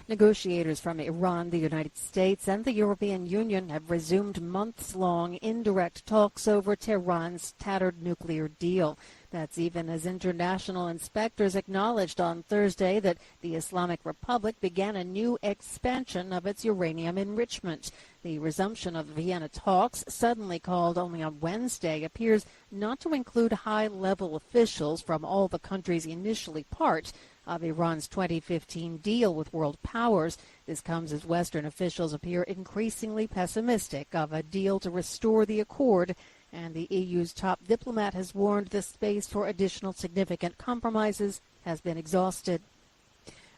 Negotiators from Iran, the United States, and the European Union have resumed months-long indirect talks over Tehran's tattered nuclear deal. That's even as international inspectors acknowledged on Thursday that the Islamic Republic began a new expansion of its uranium enrichment. The resumption of the Vienna talks, suddenly called only on Wednesday, appears not to include high-level officials from all the countries initially part of Iran's 2015 deal with world powers. This comes as Western officials appear increasingly pessimistic of a deal to restore the accord, and the EU's top diplomat has warned the space for additional significant compromises has been exhausted.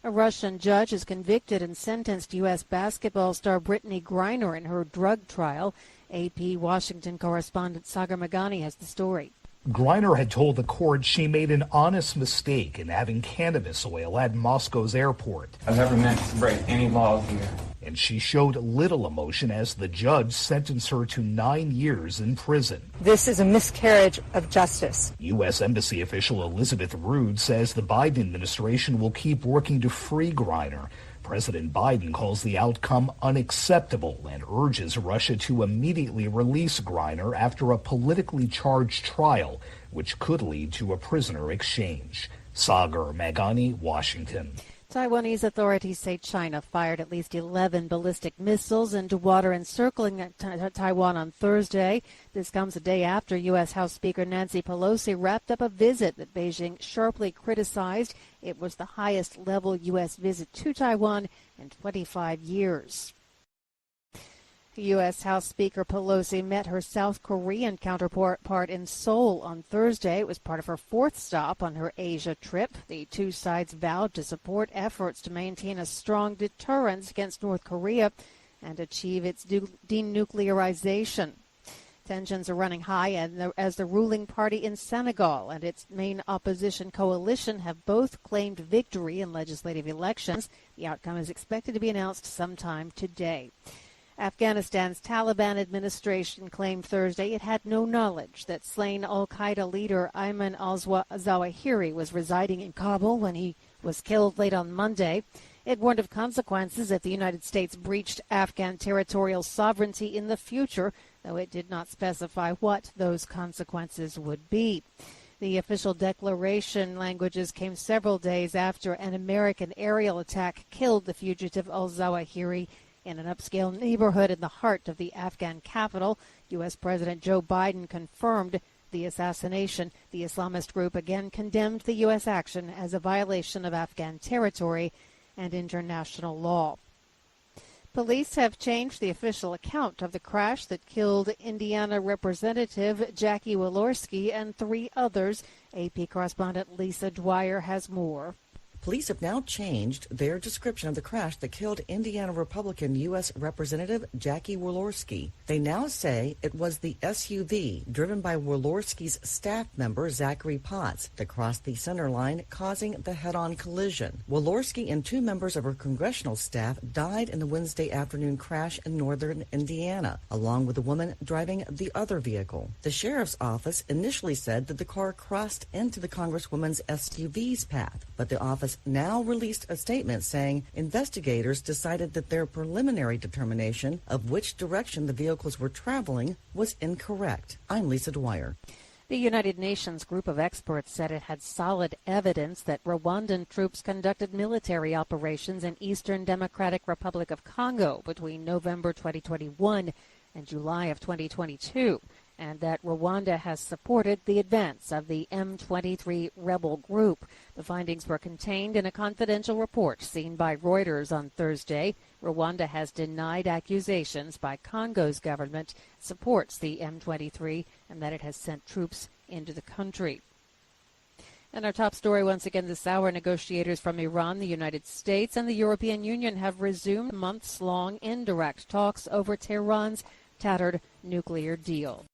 A Russian judge has convicted and sentenced U.S. basketball star Brittany Griner in her drug trial. AP Washington correspondent Sagar Meghani has the story. Griner had told the court she made an honest mistake in having cannabis oil at Moscow's airport. I've never meant to break any laws here. And she showed little emotion as the judge sentenced her to 9 years in prison. This is a miscarriage of justice. U.S. Embassy official Elizabeth Rood says the Biden administration will keep working to free Griner. President Biden calls the outcome unacceptable and urges Russia to immediately release Griner after a politically charged trial, which could lead to a prisoner exchange. Sagar Meghani, Washington. Taiwanese authorities say China fired at least 11 ballistic missiles into water encircling Taiwan on Thursday. This comes a day after U.S. House Speaker Nancy Pelosi wrapped up a visit that Beijing sharply criticized. It was the highest-level U.S. visit to Taiwan in 25 years. U.S. House Speaker Pelosi met her South Korean counterpart in Seoul on Thursday. It was part of her fourth stop on her Asia trip. The two sides vowed to support efforts to maintain a strong deterrence against North Korea and achieve its denuclearization. Tensions are running high as the ruling party in Senegal and its main opposition coalition have both claimed victory in legislative elections. The outcome is expected to be announced sometime today. Afghanistan's Taliban administration claimed Thursday it had no knowledge that slain al-Qaeda leader Ayman al-Zawahiri was residing in Kabul when he was killed late on Monday. It warned of consequences if the United States breached Afghan territorial sovereignty in the future, though it did not specify what those consequences would be. The official declaration languages came several days after an American aerial attack killed the fugitive al-Zawahiri in an upscale neighborhood in the heart of the Afghan capital. U.S. President Joe Biden confirmed the assassination. The Islamist group again condemned the U.S. action as a violation of Afghan territory and international law. Police have changed the official account of the crash that killed Indiana Representative Jackie Walorski and 3 others. AP correspondent Lisa Dwyer has more. Police have now changed their description of the crash that killed Indiana Republican U.S. Representative Jackie Walorski. They now say it was the SUV driven by Walorski's staff member Zachary Potts that crossed the center line, causing the head-on collision. Walorski and 2 members of her congressional staff died in the Wednesday afternoon crash in northern Indiana, along with the woman driving the other vehicle. The sheriff's office initially said that the car crossed into the Congresswoman's SUV's path, but the office now released a statement saying investigators decided that their preliminary determination of which direction the vehicles were traveling was incorrect. I'm Lisa Dwyer. The United Nations group of experts said it had solid evidence that Rwandan troops conducted military operations in Eastern Democratic Republic of Congo between November 2021 and July of 2022. And that Rwanda has supported the advance of the M23 rebel group. The findings were contained in a confidential report seen by Reuters on Thursday. Rwanda has denied accusations by Congo's government supports the M23 and that it has sent troops into the country. And our top story once again this hour, negotiators from Iran, the United States, and the European Union have resumed months-long indirect talks over Tehran's tattered nuclear deal.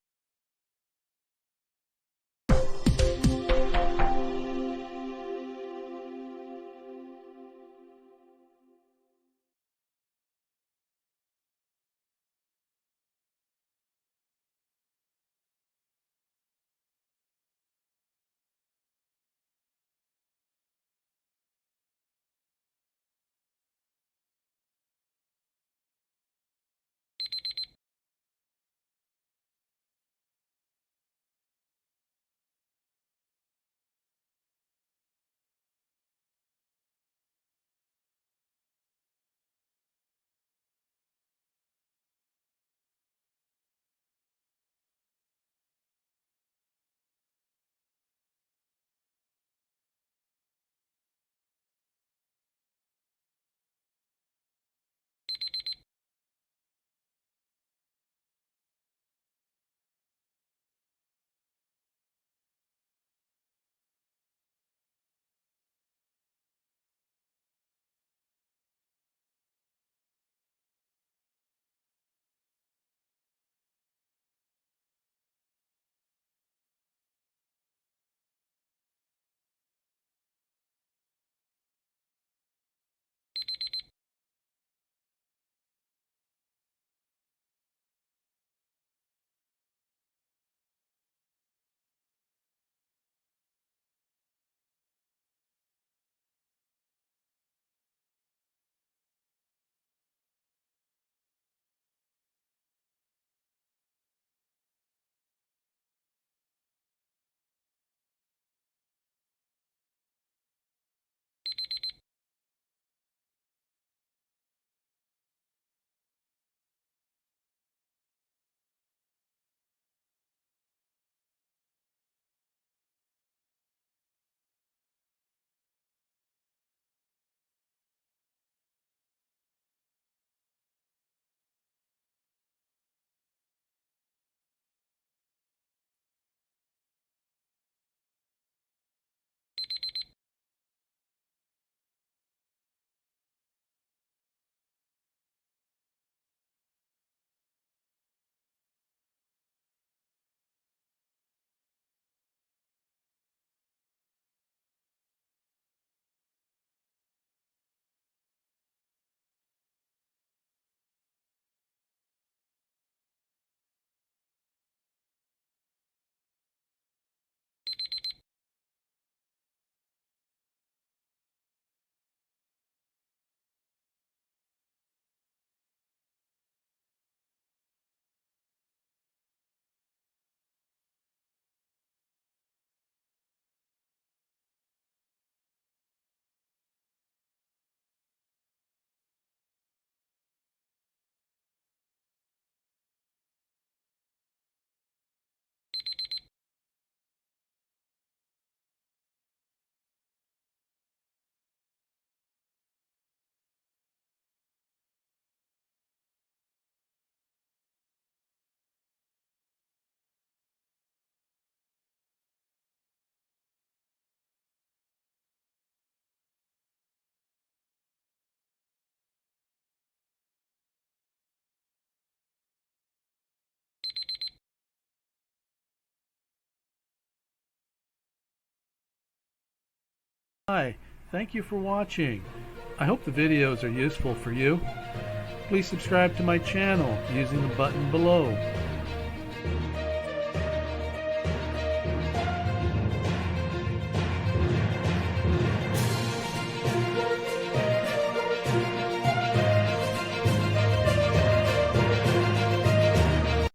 Hi, thank you for watching. I hope the videos are useful for you. Please subscribe to my channel using the button below.